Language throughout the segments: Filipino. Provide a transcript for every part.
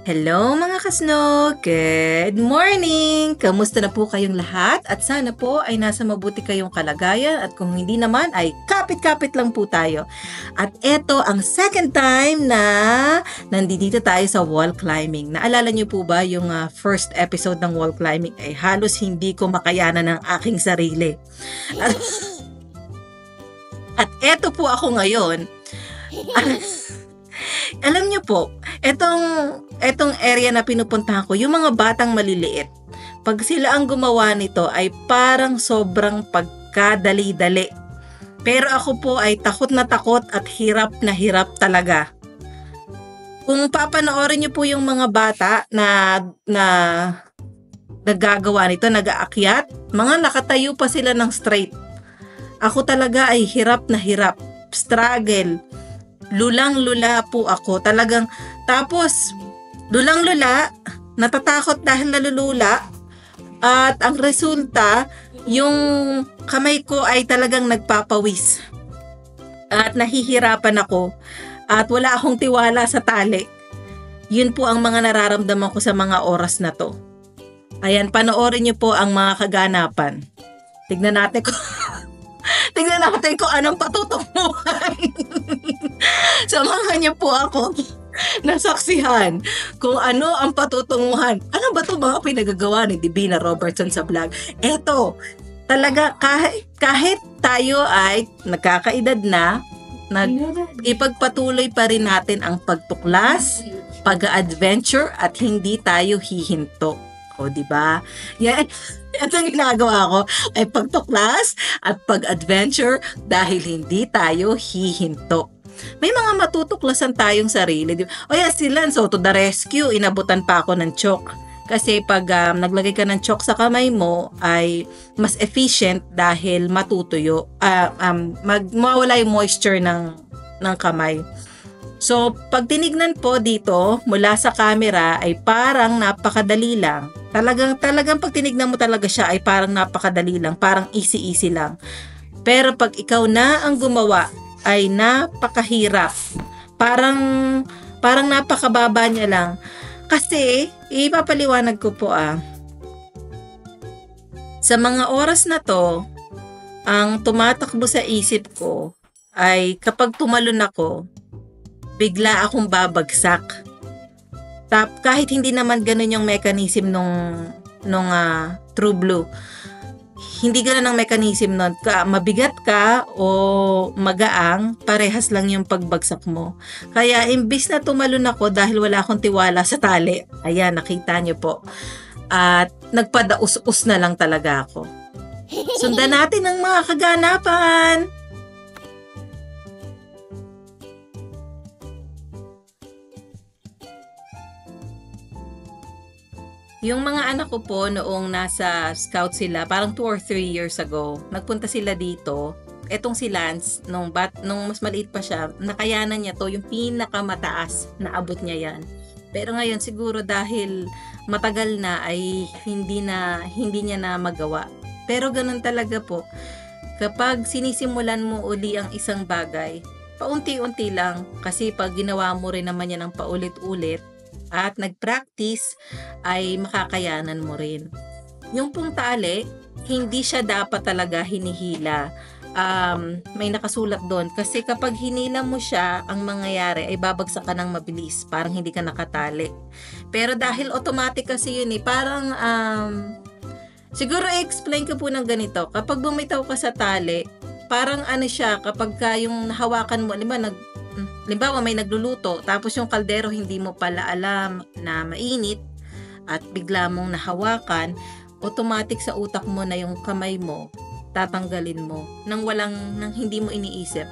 Hello mga kasnog! Good morning! Kamusta na po kayong lahat? At sana po ay nasa mabuti kayong kalagayan at kung hindi naman ay kapit-kapit lang po tayo. At eto ang second time na nandito tayo sa wall climbing. Naalala niyo po ba yung first episode ng wall climbing ay halos hindi ko makayanan ng aking sarili. At eto po ako ngayon. Alam niyo po, etong area na pinupuntahan ko, yung mga batang maliliit, pag sila ang gumawa nito ay parang sobrang pagkadali-dali. Pero ako po ay takot na takot at hirap na hirap talaga. Kung papanoorin niyo po yung mga bata na nagagawa nito, nag-aakyat, mga nakatayo pa sila ng straight. Ako talaga ay hirap na hirap, struggle. Lulang-lula po ako. Talagang, tapos, lulang-lula, natatakot dahil nalulula. At ang resulta, yung kamay ko ay talagang nagpapawis. At nahihirapan ako. At wala akong tiwala sa tali. Yun po ang mga nararamdaman ko sa mga oras na to. Ayan, panoorin niyo po ang mga kaganapan. Tignan natin kung anong patutunguhan. Samahan niyo po ako nasaksihan kung ano ang patutunguhan. Ano ba ito mga pinagagawa ni Divina Robertson sa vlog? Eto, talaga kahit tayo ay nagkakaedad na, ipagpatuloy pa rin natin ang pagtuklas, pag-adventure at hindi tayo hihinto. O, diba? Yan. Ito ang ginagawa ko ay pagtuklas at pag-adventure dahil hindi tayo hihinto. May mga matutuklasan tayong sarili. Diba? O yan, sila, so to the rescue, inabutan pa ako ng chalk. Kasi pag naglagay ka ng chalk sa kamay mo ay mas efficient dahil matutuyo. Mawala yung moisture ng kamay. So, pag tinignan po dito mula sa camera ay parang napakadali lang. Talagang pag tinignan mo talaga siya ay parang napakadali lang, parang easy lang. Pero pag ikaw na ang gumawa ay napakahirap. Parang napakababa niya lang. Kasi, ipapaliwanag ko po sa mga oras na to, ang tumatakbo sa isip ko ay kapag tumalon ako, bigla akong babagsak. Kahit hindi naman ganun yung mechanism nung True Blue. Hindi ganun ang mechanism nun. Mabigat ka o magaang, parehas lang yung pagbagsak mo. Kaya imbis na tumalon ako dahil wala akong tiwala sa tali, ayan, nakita nyo po. At nagpadaus-us na lang talaga ako. Sundan natin ang mga kaganapan. Yung mga anak ko po noong nasa scout sila, parang 2 or 3 years ago, nagpunta sila dito. Etong si Lance, nung mas maliit pa siya, nakayanan niya to, yung pinakamataas na abot niya yan. Pero ngayon siguro dahil matagal na ay hindi niya na magawa. Pero ganun talaga po. Kapag sinisimulan mo uli ang isang bagay, paunti-unti lang, kasi pag ginawa mo rin naman yan ng paulit-ulit, at nag-practice ay makakayanan mo rin. Yung pong tali, hindi siya dapat talaga hinihila. May nakasulat doon. Kasi kapag hinila mo siya, ang mangyayari ay babagsak ka ng mabilis. Parang hindi ka nakatali. Pero dahil automatic kasi yun parang, siguro i-explain ko po ng ganito. Kapag bumitaw ka sa tali, parang siya, kapag yung nahawakan mo, limbawa may nagluluto, tapos yung kaldero hindi mo pala alam na mainit at bigla mong nahawakan, automatic sa utak mo na yung kamay mo, tatanggalin mo nang hindi mo iniisip.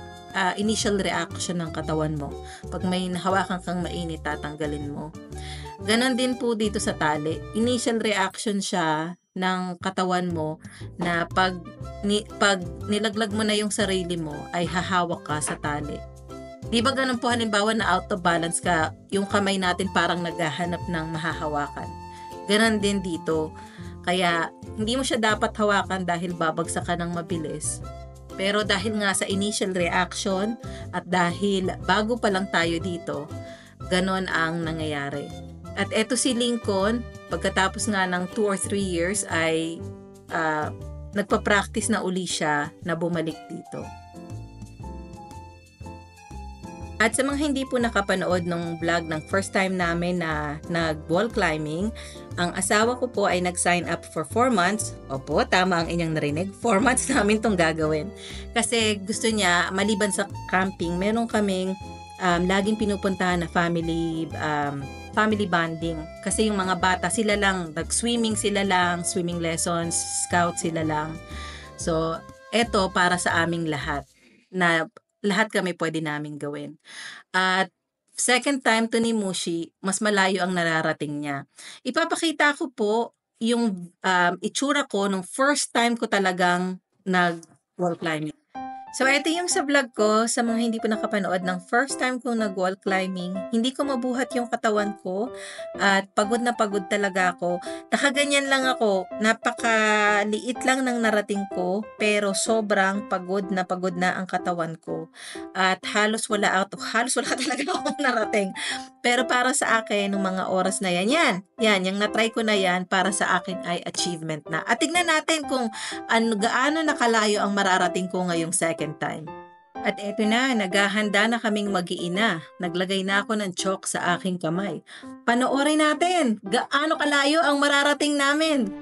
Initial reaction ng katawan mo. Pag may nahawakan kang mainit, tatanggalin mo. Ganon din po dito sa tali. Initial reaction siya ng katawan mo na pag nilaglag mo na yung sarili mo, ay hahawak ka sa tali. Di ba ganun po halimbawa na out of balance ka, yung kamay natin parang naghahanap ng mahahawakan. Ganon din dito. Kaya hindi mo siya dapat hawakan dahil babagsak ka ng mabilis. Pero dahil nga sa initial reaction at dahil bago pa lang tayo dito, ganon ang nangyayari. At eto si Lincoln, pagkatapos nga ng 2 or 3 years ay nagpa-practice na uli siya na bumalik dito. At sa mga hindi po nakapanood ng vlog ng first time namin na nag-wall climbing, ang asawa ko po ay nag-sign up for 4 months. Opo, tama ang inyong narinig. 4 months namin itong gagawin. Kasi gusto niya, maliban sa camping, meron kaming laging pinupuntahan na family bonding. Kasi yung mga bata, sila lang, nag-swimming sila lang, swimming lessons, scout sila lang. So, eto para sa aming lahat na lahat kami pwede naming gawin. At second time to ni Mushi, mas malayo ang nararating niya. Ipapakita ko po yung itsura ko nung first time ko talagang nag-wall climbing. So, ito yung sa vlog ko, sa mga hindi pa nakapanood ng first time kong nag-wall climbing, hindi ko mabuhat yung katawan ko at pagod na pagod talaga ako. Nakaganyan lang ako, napakaliit lang ng narating ko, pero sobrang pagod na ang katawan ko. At halos wala talaga akong narating. Pero para sa akin, nung mga oras na yan, yung natry ko na yan, para sa akin ay achievement na. At tignan natin kung gaano nakalayo ang mararating ko ngayong second time. At eto na, naghahanda na kaming mag-iina. Naglagay na ako ng chalk sa aking kamay. Panoorin natin, gaano kalayo ang mararating namin.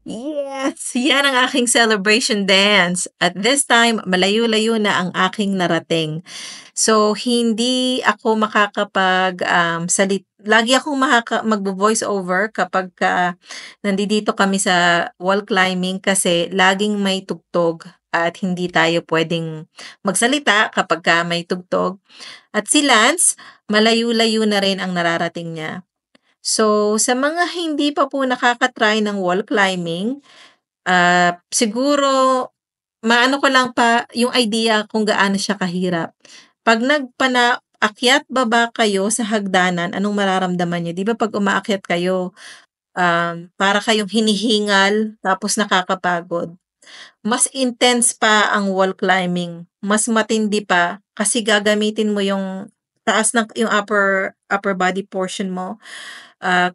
Yes! Yan ang aking celebration dance. At this time, malayo-layo na ang aking narating. So, hindi ako lagi akong magvo-voice over kapag nandito kami sa wall climbing kasi laging may tugtog at hindi tayo pwedeng magsalita kapag may tugtog. At si Lance, malayo-layo na rin ang nararating niya. So, sa mga hindi pa po nakaka-try ng wall climbing, siguro maano ko lang pa yung idea kung gaano siya kahirap. Pag akyat baba kayo sa hagdanan, anong mararamdaman niyo? 'Di ba pag umaakyat kayo, para kayong hinihingal tapos nakakapagod. Mas intense pa ang wall climbing, mas matindi pa kasi gagamitin mo yung taas ng yung upper body portion mo.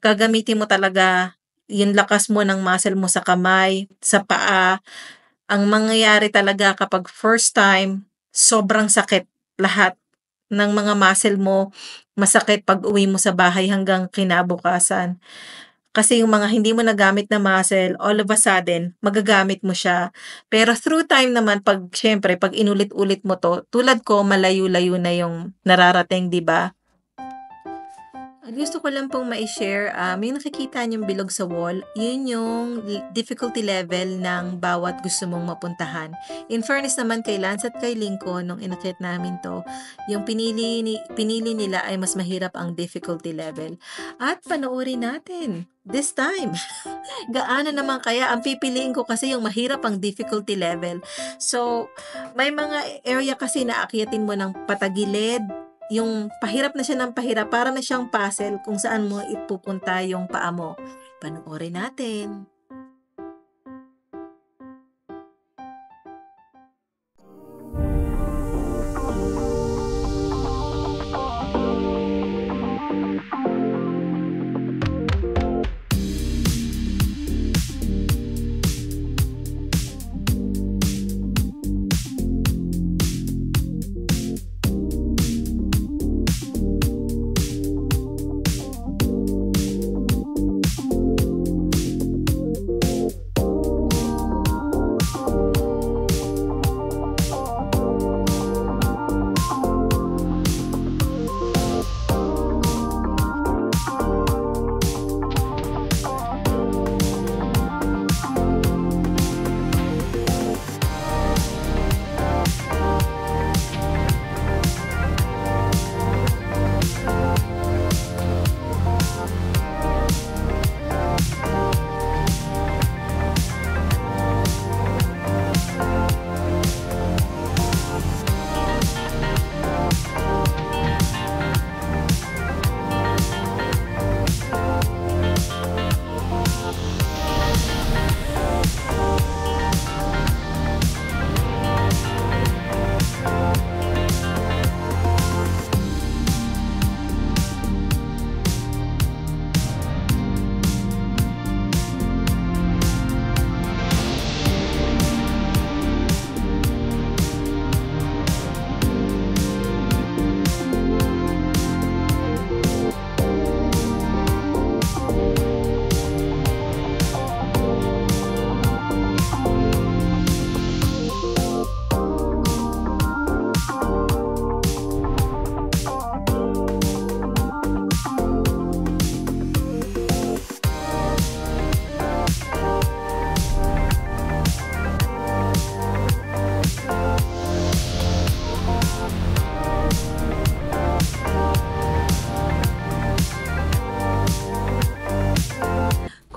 Gagamitin mo talaga yung lakas mo ng muscle mo sa kamay, sa paa. Ang mangyayari talaga kapag first time, sobrang sakit lahat ng mga muscle mo. Masakit pag uwi mo sa bahay hanggang kinabukasan. Kasi yung mga hindi mo nagamit na muscle, all of a sudden, magagamit mo siya. Pero through time naman, syempre, pag inulit-ulit mo to, tulad ko, malayo-layo na yung nararating, di ba? Gusto ko lang pong mai-share, may nakikita niyong bilog sa wall, yun yung difficulty level ng bawat gusto mong mapuntahan. In fairness naman kay Lance at kay Lincoln, nung inakyat namin 'to, yung pinili nila ay mas mahirap ang difficulty level. At panoorin natin this time. Gaano naman kaya ang pipiliin ko kasi yung mahirap ang difficulty level. So, may mga area kasi na aakyatin mo ng patagilid, yung pahirap na siya ng pahirap, para na siyang puzzle kung saan mo ipupunta yung paa mo. Panoorin natin.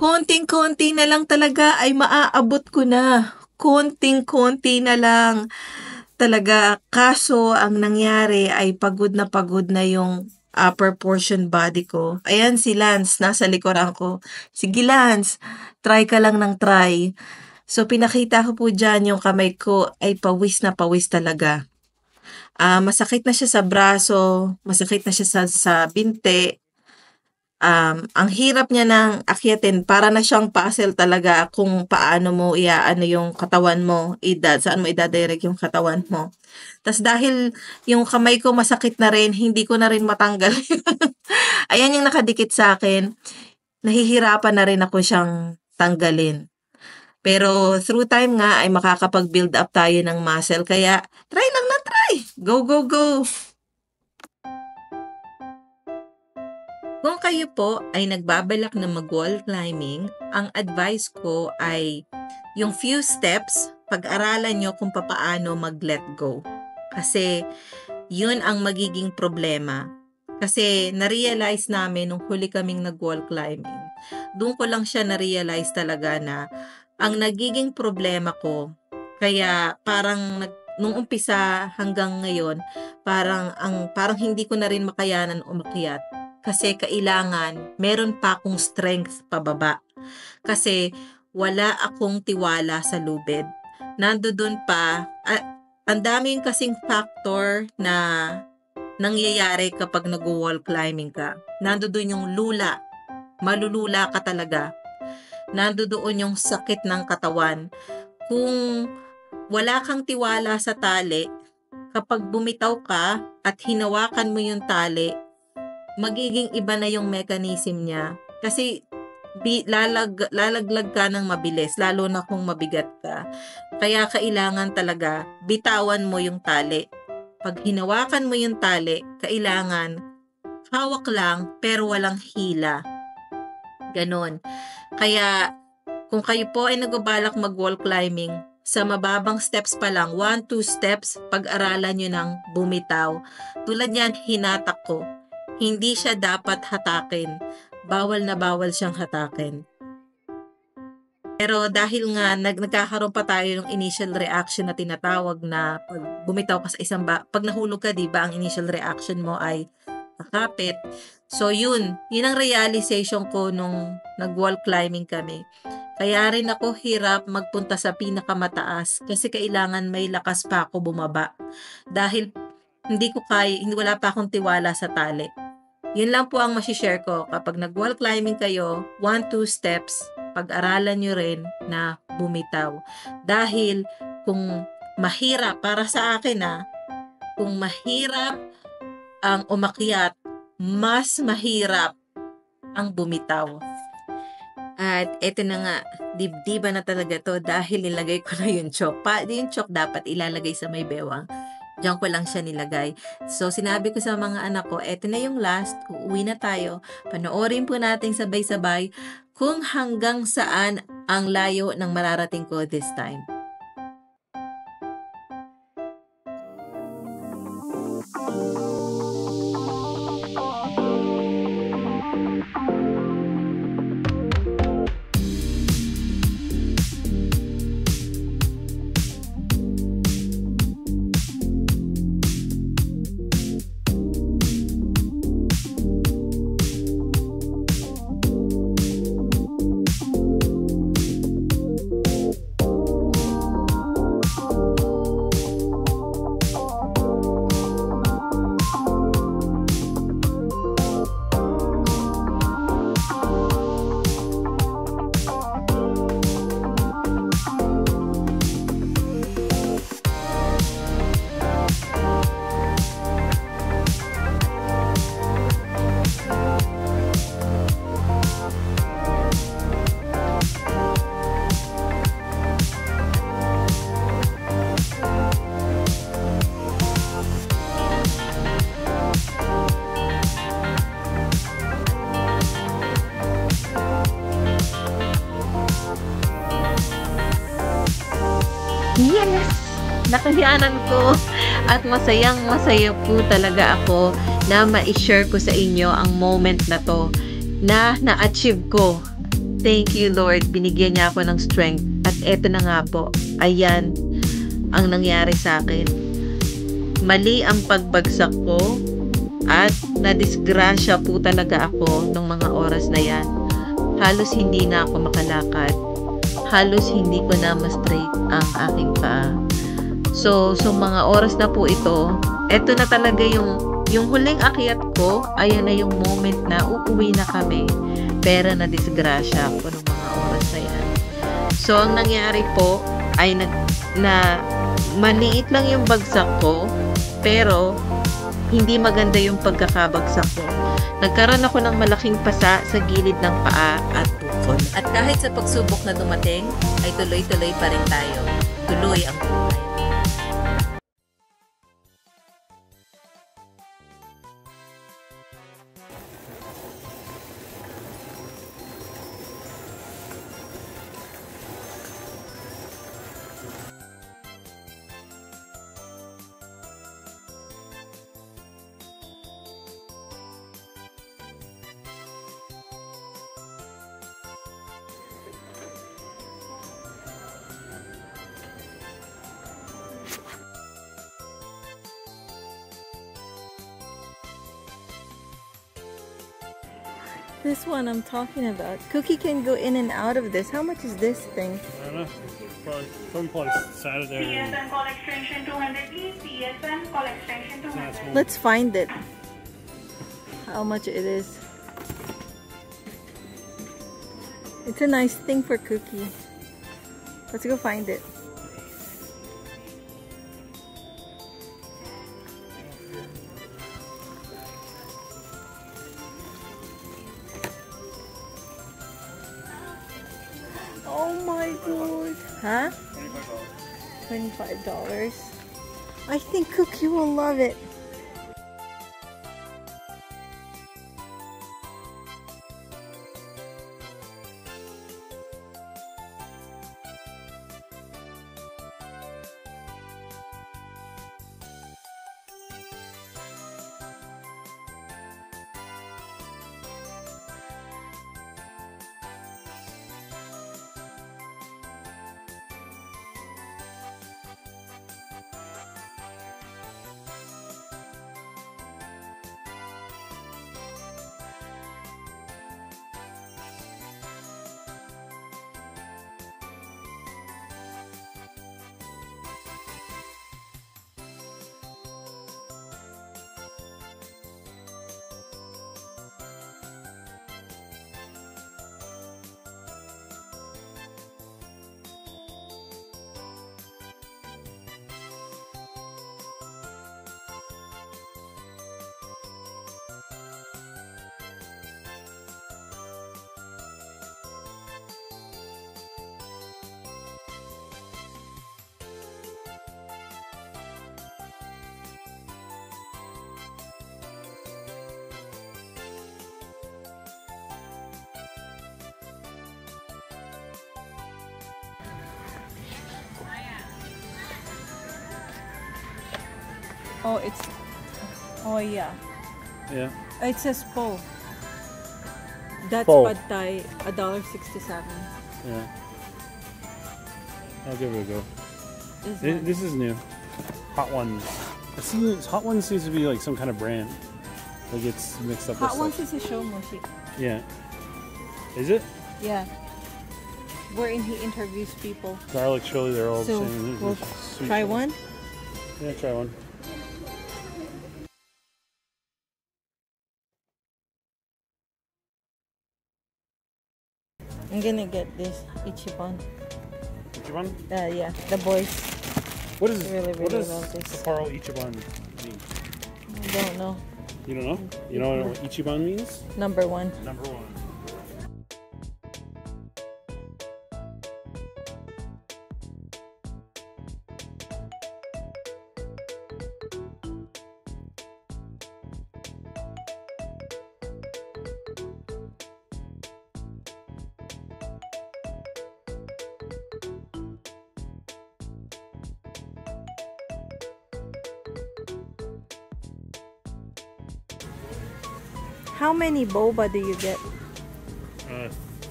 Konting-konti na lang talaga ay maaabot ko na. Konting-konti na lang talaga. Kaso ang nangyari ay pagod na yung upper portion body ko. Ayan si Lance, nasa likuran ko. Sige Lance, try ka lang ng try. So pinakita ko po dyan yung kamay ko ay pawis na pawis talaga. Masakit na siya sa braso, masakit na siya sa binte. Ang hirap niya ng akyatin, para na siyang puzzle talaga kung paano mo iaano yung katawan mo, saan mo ida-direct yung katawan mo. Tas dahil yung kamay ko masakit na rin, hindi ko na rin matanggal. Ayan yung nakadikit sa akin. Nahihirapan na rin ako siyang tanggalin. Pero through time nga ay makakapag-build up tayo ng muscle. Kaya try lang na try. Go, go, go! Kung kayo po ay nagbabalak na mag-wall climbing, ang advice ko ay yung few steps, pag-aralan nyo kung papaano mag-let go. Kasi yun ang magiging problema. Kasi na-realize namin nung huli kaming nag-wall climbing, doon ko lang siya na-realize talaga na ang nagiging problema ko, kaya parang nung umpisa hanggang ngayon, parang hindi ko na rin makayanan umakyat. Kasi kailangan meron pa akong strength pababa. Kasi wala akong tiwala sa lubid. Nandoon pa, ang daming kasing factor na nangyayari kapag nag-wall climbing ka. Nandoon yung lula. Malulula ka talaga. Nandoon yung sakit ng katawan. Kung wala kang tiwala sa tali, kapag bumitaw ka at hinawakan mo yung tali, magiging iba na yung mechanism niya. Kasi lalaglag ka ng mabilis, lalo na kung mabigat ka. Kaya kailangan talaga bitawan mo yung tali. Pag hinawakan mo yung tali, kailangan hawak lang pero walang hila. Ganon. Kaya kung kayo po ay nagbabalak mag-wall climbing, sa mababang steps pa lang, 1-2 steps, pag-aralan nyo ng bumitaw. Tulad yan, hinatak ko. Hindi siya dapat hatakin. Bawal na bawal siyang hatakin. Pero dahil nga nagkakaroon pa tayo ng initial reaction na tinatawag na pag bumitaw ka sa isang pag nahulog ka, di ba, ang initial reaction mo ay nakapit. So yun ang realization ko nung nag-wall climbing kami. Kaya rin ako hirap magpunta sa pinakamataas kasi kailangan may lakas pa ako bumaba. Dahil hindi wala pa akong tiwala sa tali. Yun lang po ang masishare ko. Kapag nag-wall climbing kayo, 1-2 steps, pag-aralan nyo rin na bumitaw. Dahil kung mahirap, para sa akin kung mahirap ang umakyat, mas mahirap ang bumitaw. At eto na nga, dibdiba na talaga to dahil nilagay ko na yung chalk. Yung chalk dapat ilalagay sa may bewang. Diyan ko lang siya nilagay. So, sinabi ko sa mga anak ko, eto na yung last, uuwi na tayo. Panoorin po natin sabay-sabay kung hanggang saan ang layo ng mararating ko this time. Yes! Nakayanan ko! At masaya po talaga ako na ma-share ko sa inyo ang moment na to na na-achieve ko. Thank you, Lord. Binigyan niya ako ng strength. At eto na nga po. Ayan ang nangyari sa akin. Mali ang pagbagsak ko at nadisgrasya po talaga ako nung mga oras na yan. Halos hindi na ako makalakad. Halos hindi ko na ma-straight ang aking paa. So mga oras na po ito, eto na talaga yung huling akyat ko, ayan na yung moment na uuwi na kami. Pero na-disgrasya ako ng mga oras na yan. So ang nangyari po ay na maliit lang yung bagsak ko, pero hindi maganda yung pagkakabagsak ko. Nagkaroon ako ng malaking pasa sa gilid ng paa at bukol. At kahit sa pagsubok na dumating, ay tuloy-tuloy pa rin tayo. Tuloy ang buhay. This one I'm talking about. Cookie can go in and out of this. How much is this thing? I don't know. Probably some place Saturday. PSN call extension 200 please. PSN call extension 200. Let's find it. How much it is. It's a nice thing for Cookie. Let's go find it. Oh my god. Huh? $25. I think Cookie will love it. Oh, it's. Oh, yeah. Yeah. It says po. That's Pho. pad thai, $1.67. Yeah. I'll give it a go. This one. This is new. Hot Ones. Hot Ones seems to be like some kind of brand. Like it's mixed up Hot with Ones stuff. is a show moshi. Yeah. Is it? Yeah. Wherein he interviews people. Garlic chili, they're all So, the same. we'll Sweet try chili. one. Yeah, try one. I'm gonna get this Ichiban. Ichiban? Yeah, the boys. What is Really, what really does love this. Sapporo Ichiban mean? I don't know. You don't know? You don't know what Ichiban means? Number one. Number one. How many boba do you get?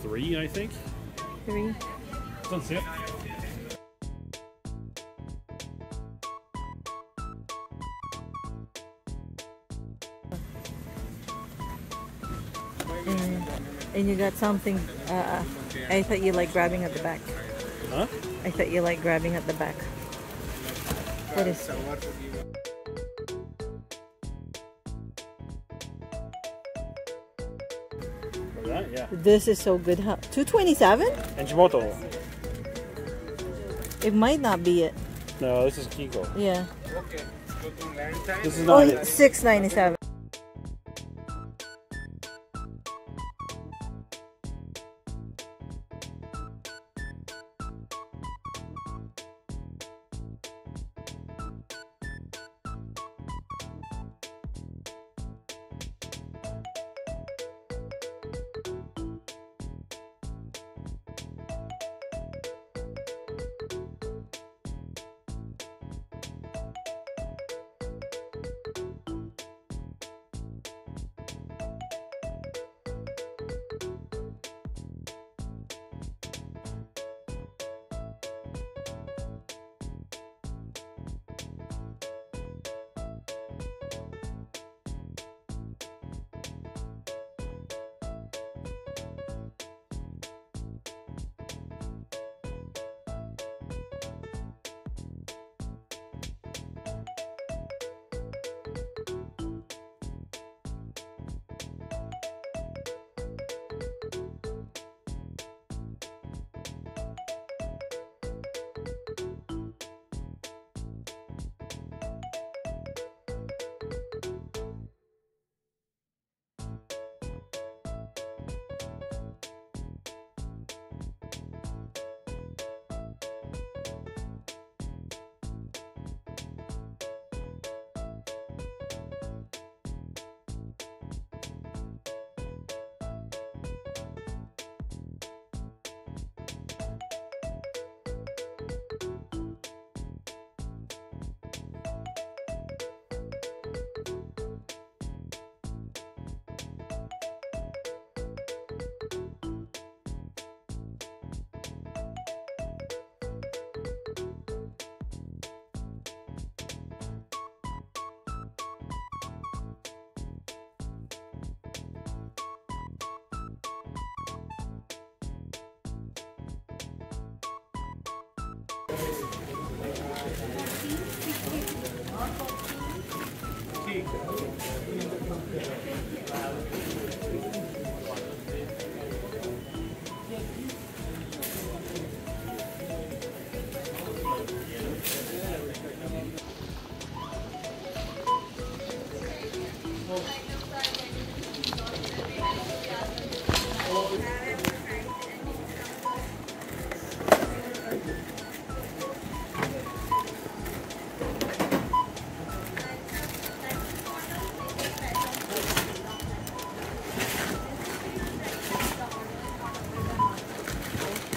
3, I think. 3. That's it. And you got something. I thought you like grabbing at the back. Huh? I thought you like grabbing at the back. What is it? Like that? Yeah. This is so good. Huh? $2.27? Enchimoto. It might not be it. No, this is Kiko. Yeah. This is Oh, not it. $6.97.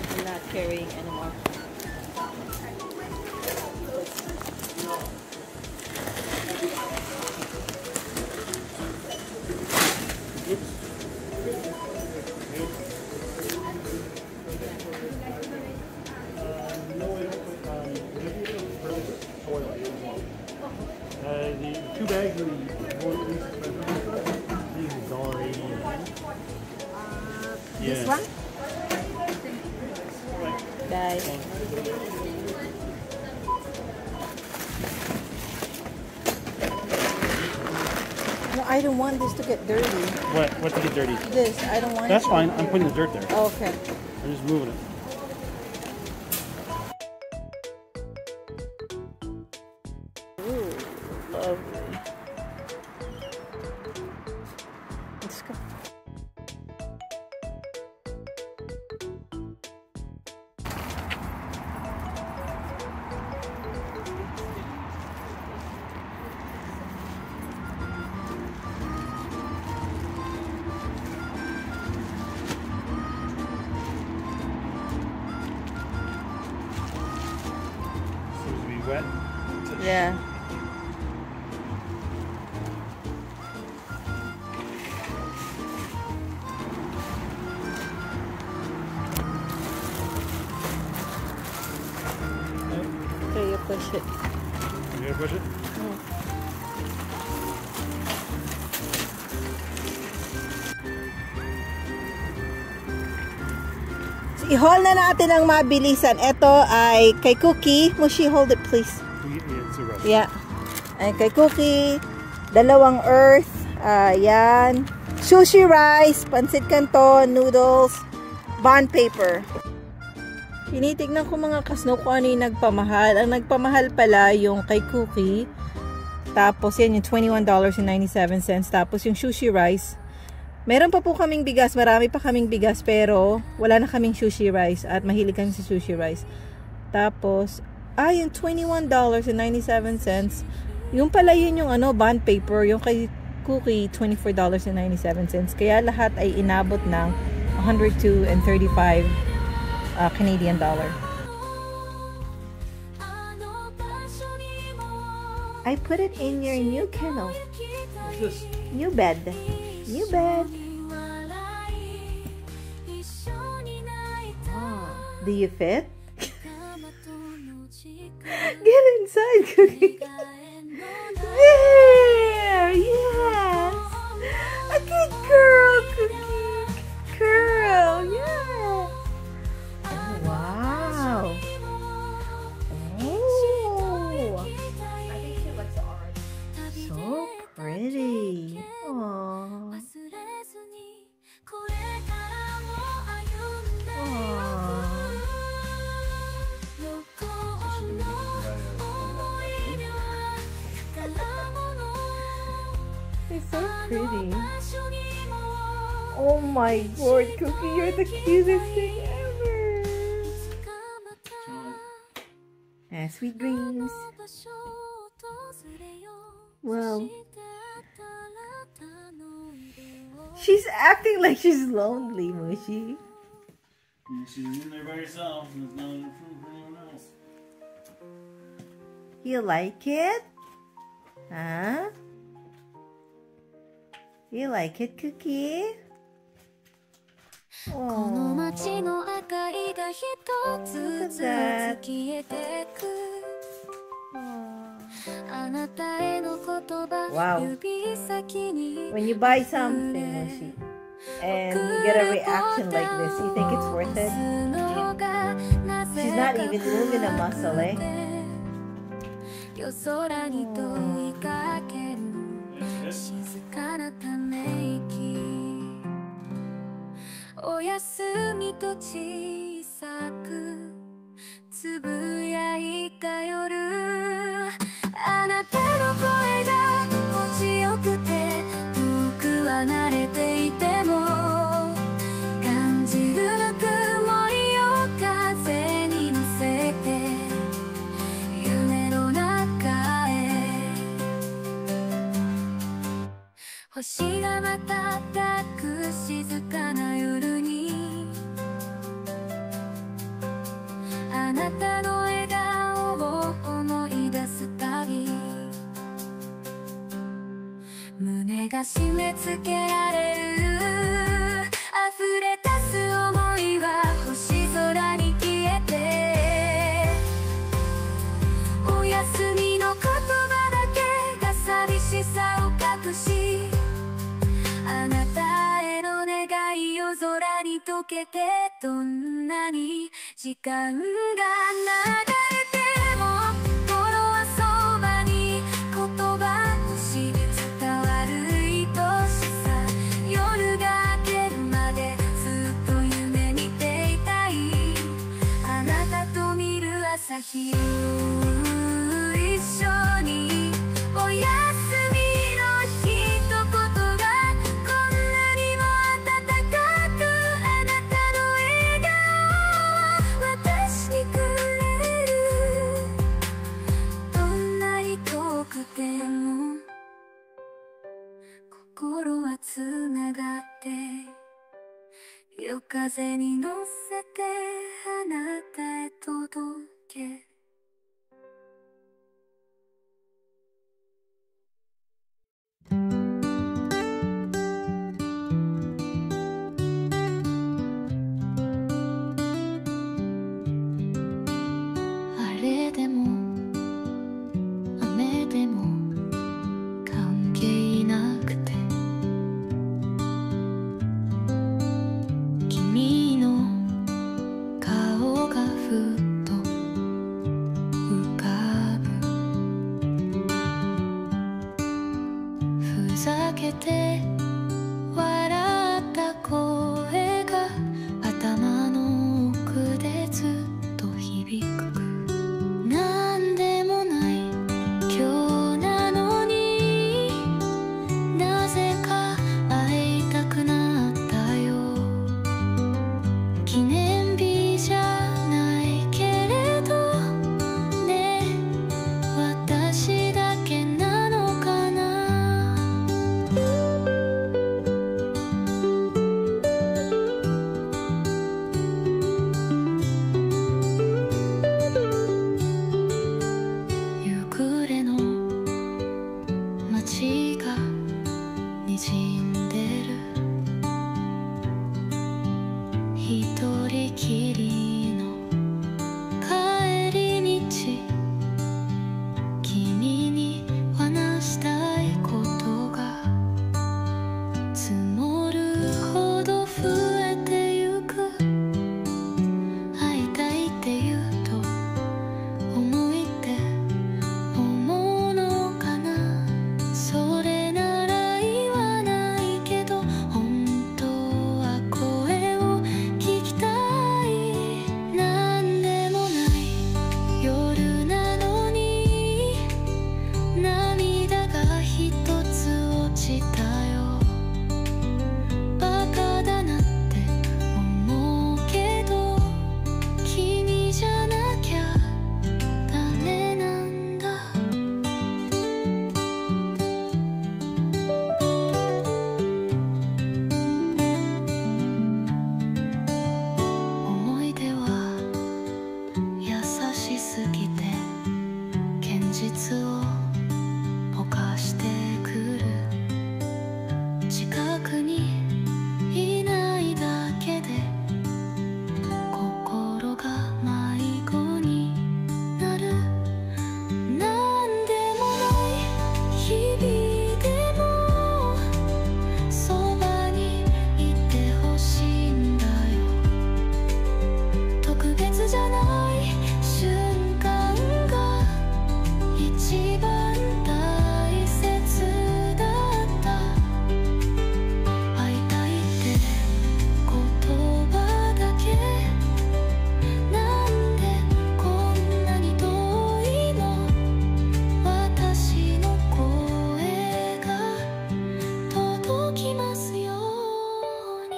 I'm not carrying anymore. This Yeah. one? Guys. No, I don't want this to get dirty. What to get dirty? This, I don't want That's it. fine. I'm putting the dirt there. Okay. I'm just moving it. Ooh, lovely. Let's go. Seems to be wet. Yeah. Okay, you push it. You gonna push it? I-haul na natin ang mabilisan. Ito ay kay Cookie. Mushi, hold it please. Yeah, it's a rush. Yeah. Ay kay Cookie. Dalawang earth. Yan. Sushi rice, pancit canton, noodles, bond paper. Tinitignan ko mga kasno kung ano yung nagpamahal. Ang nagpamahal pala yung kay Cookie. Tapos yan yung $21.97. Tapos yung sushi rice. Meron pa po kaming bigas, marami pa kaming bigas, pero wala na kaming sushi rice at mahilig kami sa sushi rice. Tapos, yung $21.97, yung pala yun yung bond paper, yung kay Cookie, $24.97. Kaya lahat ay inabot ng 102 and 35 Canadian dollar. I put it in your new kennel. What's this? New bed. New bed. Oh, do you fit? Get inside, Cookie. There! Yes! A good girl, Cookie. Girl, yes! Oh, wow! Oh! I think she likes orange. So pretty. Aww. They're so pretty. Oh my lord, Cookie, you're the cutest thing ever. Sweet dreams. Well, she's acting like she's lonely, Mushi. She's in there by herself. There's no room for anyone else. You like it? Huh? You like it, Cookie? Oh, look at that. Wow. When you buy something, Mushi, and you get a reaction like this, you think it's worth it? She's not even moving a muscle, eh? 溶けてどんなに時間が流れても心はそばに言葉として伝わる愛しさ夜が明けるまでずっと夢見ていたいあなたと見る朝日を一緒におやすみの一言がこんなにも温かくあなたの笑顔を私にくれるどんなに遠くても心はつながって夜風に乗せてあなたへ届け晴れでも雨でも関係なくて君の顔がふっと浮かぶふざけて笑った声が頭の奥でずっと響くなんでもない今日なのになぜか会いたくなったよ記念日じゃないけれどね私だけなのかな夕暮れの街が滲んでる一人きりの帰り道君に話したいことが積もるほど増えてゆく会いたいって言うと思いって思うのかなそれなら言わないけど本当は声を聞きたいなんでもない夜なのに涙が一つ落ちたよバカだなって思うけど君じゃなきゃダメなんだ思い出は優しすぎて現実を犯してくる近くにいないだけで心が迷子になるなんでもない日々でもそばにいてほしいんだよ特別じゃない瞬間が一番大切だった会いたいって言葉だけなんでこんなに遠いの私の声が届きますように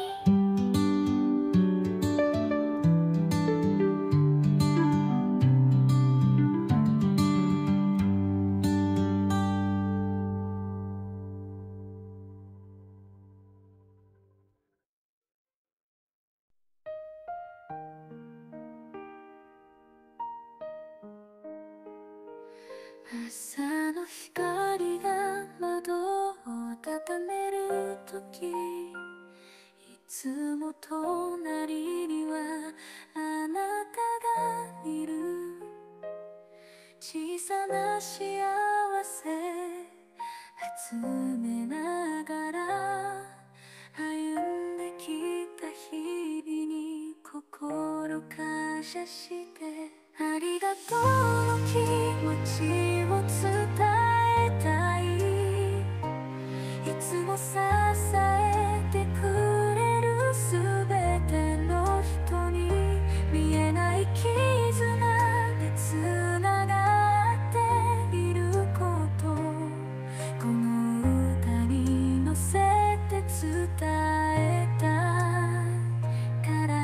朝の光が窓を温めるときいつも隣にはあなたがいる小さな幸せ集めながら歩んできた日々を感謝してありがとうの気持ちを伝えたいいつも支えてくれるすべての人に見えない絆でつながっていることこの歌に乗せて伝えたから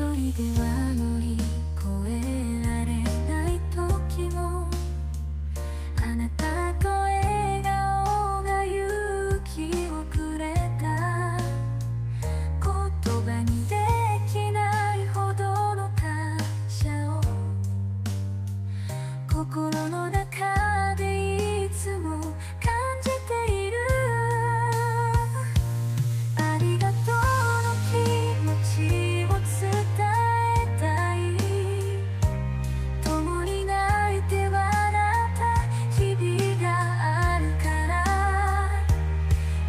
一人では乗り越えられない時もあなたと笑顔が勇気をくれた言葉にできないほどの感謝を心の中でいつも感じているありがとうの気持ちを伝えたい共に泣いて笑った日々があるから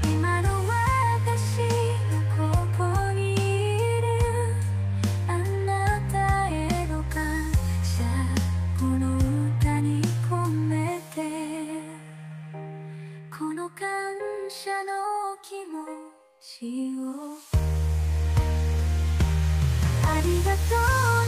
今の私がここにいるあなたへの感謝この歌に込めてこの感謝の気持ちをありがとう